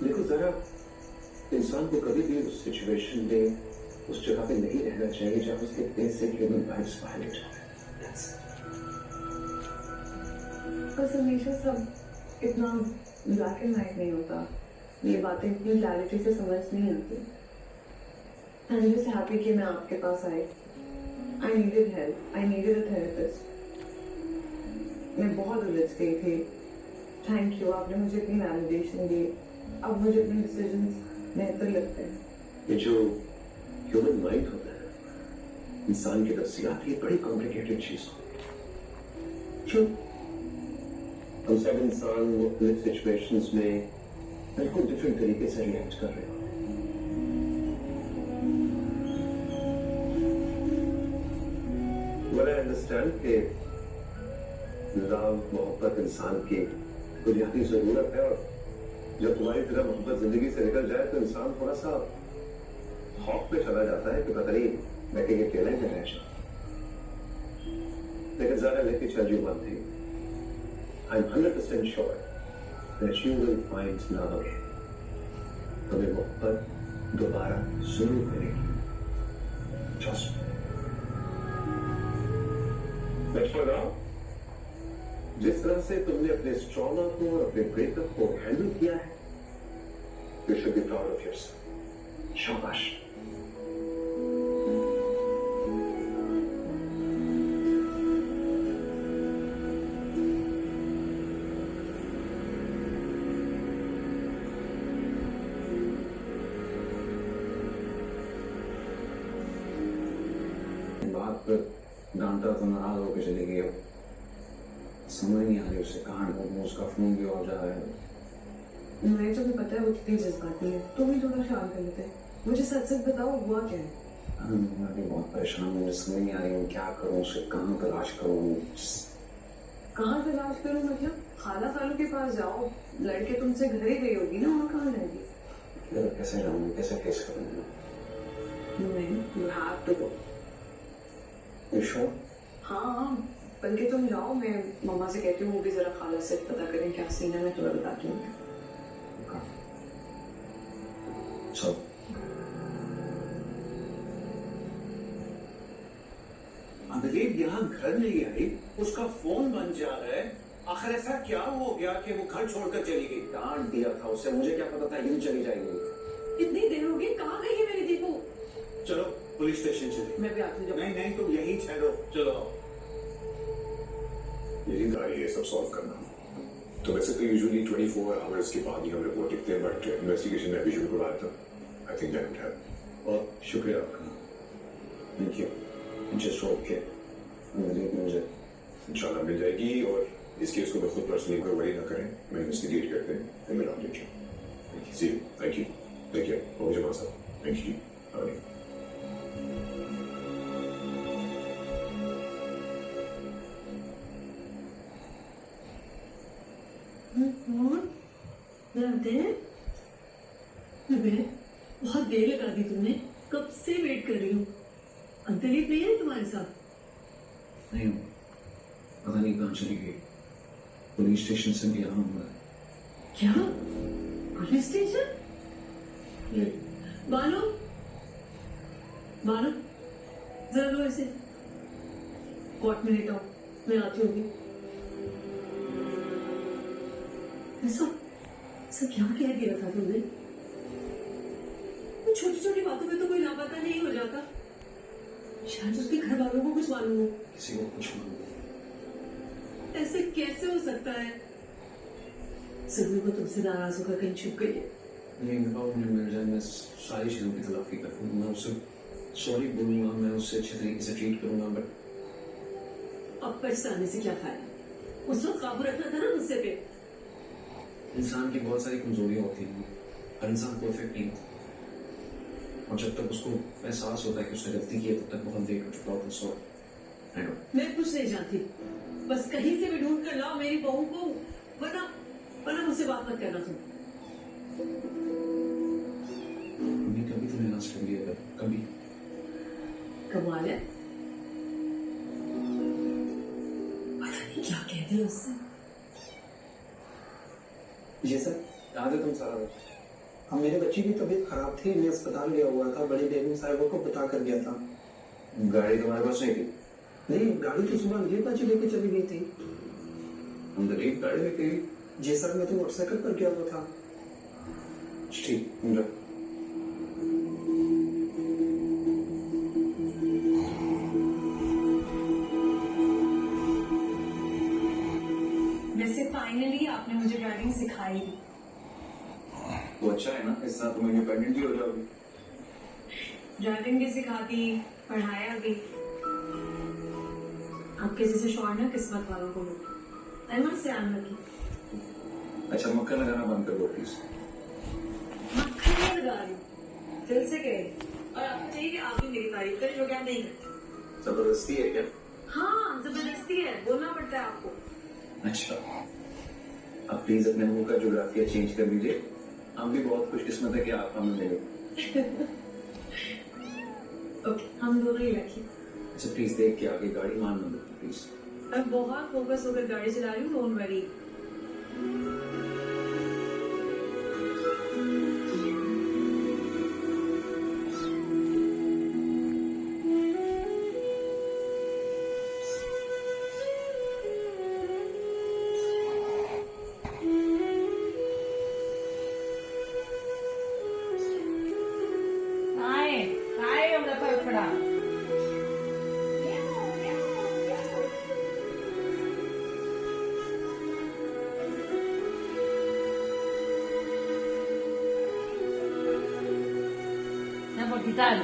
देखो जरा, इंसान को कभी भी उस सिचुएशन में उस जगह पे नहीं रहना चाहिए जहां उसके बेसिक ह्यूमन राइट्स वायलेट हो। बस हमेशा सब इतना ब्लैक एंड व्हाइट नहीं होता, ये बातें इतनी क्लैरिटी से समझ नहीं आती। आई एम जस्ट हैप्पी कि मैं आपके पास आई। I needed help, I needed a therapist. मैं बहुत उलझ गई थी। थैंक यू, आपने मुझे इतनी वैलिडेशन दी। अब मुझे अपने डिसीजंस बेहतर लगते हैं। ये जो ह्यूमन माइंड होता है, इंसान की नफ्सियात, ये बड़ी कॉम्प्लिकेटेड चीज है। क्यों हम सब इंसान मुख्तलिफ सिचुएशंस में बिल्कुल डिफरेंट तरीके से रिएक्ट कर रहे हो। Well, I understand कि लव मोहब्बत इंसान की बुनियादी जरूरत है, और जब तुम्हारी तरह मोहब्बत जिंदगी से निकल जाए तो इंसान थोड़ा सा खौफ में चला जाता है कि पता नहीं मैं कहीं अकेला ही रह जाऊं। लेकिन ज़रा लेके चल you one thing, I'm 100% sure that you will find love again. तुम्हें मोहब्बत दोबारा जरूर मिलेगी। Trust me. But for now, जिस तरह से तुमने अपने ट्रॉमा को और अपने ब्रेकअप को हैंडल किया है, you should be proud of yourself. शाबाश। बात पर डांटा तो नाराज होकर चली गई। अब समझ नहीं आ रही उसे कहाँ ढूंढूं, उसका फोन भी हो जा रहा है। मुझे तो भी पता है वो कितनी जज्बाती है। तुम भी थोड़ा शांत कर लेते। मुझे सच सच बताओ, हुआ क्या है? मैं भी बहुत परेशान हूँ, मुझे समझ नहीं आ रही हूँ क्या करूँ, उसे कहाँ तलाश करूँ। कहाँ तलाश करूँ मतलब? खाला सालू के पास जाओ, लड़के तुमसे घर ही गई होगी ना, वहाँ कहाँ रहेगी? कैसे जाऊँ, कैसे फेस करूँ? नहीं, you have to go. You sure? हाँ, बल्कि तुम जाओ, मैं मम्मा से कहती हूँ वो भी जरा खाला से पता करें क्या सीन है, मैं तुम्हें बताती हूँ। So, दिलीप यहाँ घर नहीं आई, उसका फोन बन जा रहा है। आखिर ऐसा क्या हो गया कि वो घर छोड़कर चली गई? डांट दिया था उसे, मुझे क्या पता था यूं चली जाएगी। इतनी देर हो गई, कहाँ गई है मेरी दीपू? चलो पुलिस स्टेशन चले। मैं भी आती हूँ। नहीं नहीं, तुम यहीं ठहरो। चलो, मेरी गाड़ी ये सब सॉल्व करना। तो वैसे तो यूजुअली 24 आवर्स के बाद ही हम रिपोर्ट लिखते हैं, बट इन्वेस्टिगेशन में अभी शुरू करवाया था। आई थिंक दैट है। बहुत शुक्रिया आपका, थैंक यू। जस्ट होप के मुझे इंशाल्लाह मिल जाएगी, और इस केस को मैं खुद पर्सनली कोई वरी ना करें, मैं इन्वेस्टिगेट करते हैं, मैं मिला लीजिए। Thank you, thank you okay जमा साहब, थैंक यू। बहुत देर लगा दी तुमने, कब से वेट कर रही हूँ। अंतरीप नहीं है तुम्हारे साथ? नहीं, पता नहीं कहाँ चली गई। पुलिस स्टेशन से भी आना हुआ है। क्या? Police station? बानो, बानो, जरा लो ऐसे। कोर्ट में लेट आओ, मैं आती होगी। ऐसा ऐसा क्या कह दिया था तुमने? छोटी छोटी बातों में तो कोई लापता नहीं हो जाता। शायद उसके घर वालों को कुछ मालूम हो। किसी को कुछ मालूम? ऐसे कैसे हो सकता है? जरूर वो तुमसे नाराज होकर कहीं छुप गई है। नहीं, मुझे मिल जाए, मैं सारी चीजों की तलाफी करूंगा, मैं उससे सॉरी बोलूंगा, मैं उससे अच्छे तरीके से ट्रीट करूंगा। बट अब पछताने से क्या फायदा? उस वक्त काबू रखना था ना मुझसे पे। इंसान की बहुत सारी कमजोरियां होती हैं, हर इंसान परफेक्ट नहीं होता, और जब तक उसको एहसास होता है कि उसने गलती की है तब तक बहुत देर हो चुका होता है। सो मैं कुछ नहीं जानती, बस कहीं से भी ढूंढ कर लाओ मेरी बहू को, वरना वरना मुझसे बात मत करना तुम। कभी तुमने नाश कर लिया? कभी? कमाल है, पता नहीं क्या कहते हैं उससे। ये सर याद है तुम सारा? अब मेरे बच्चे की तबीयत खराब थी, मैं अस्पताल गया हुआ था, बड़ी बेगम साहिबा को बता कर गया था। गाड़ी तुम्हारे पास नहीं थी? नहीं, गाड़ी तो सुबह अंधेर बजे लेके चली गई थी। हम तो ठीक गाड़ी में थी। जी सर, मैं तो मोटरसाइकिल पर गया हुआ था। ठीक, तुम जाओ। वैसे फाइनली आपने मुझे ड्राइविंग सिखाई दी। वो अच्छा है ना, इस साल तुम इंडिपेंडेंट भी हो जाओगी। ड्राइविंग भी सिखा दी, पढ़ाया भी। आप किसी से शौर ना किस्मत वालों को लो। अहमद से आन लगी। अच्छा, मक्खन लगाना बंद कर दो प्लीज। मक्खन नहीं लगा रही हूँ, दिल से कह रही। और आपको चाहिए कि आप भी मेरी तारीफ करें, जो कि आप नहीं करते। जबरदस्ती है क्या? हाँ, जबरदस्ती है, बोलना पड़ता है आपको। अच्छा, आप प्लीज अपने मुंह का ज्योग्राफिया चेंज कर दीजिए। हम भी बहुत खुशकिस्मत है कि आप हमें मिले। ओके, हम दोनों ही लकी। अच्छा प्लीज देख के आगे गाड़ी मान लो प्लीज। मैं बहुत फोकस होकर गाड़ी चला रही हूँ, डोंट वरी। काय एवढा फडफडा? नाही बघ, इथं आली.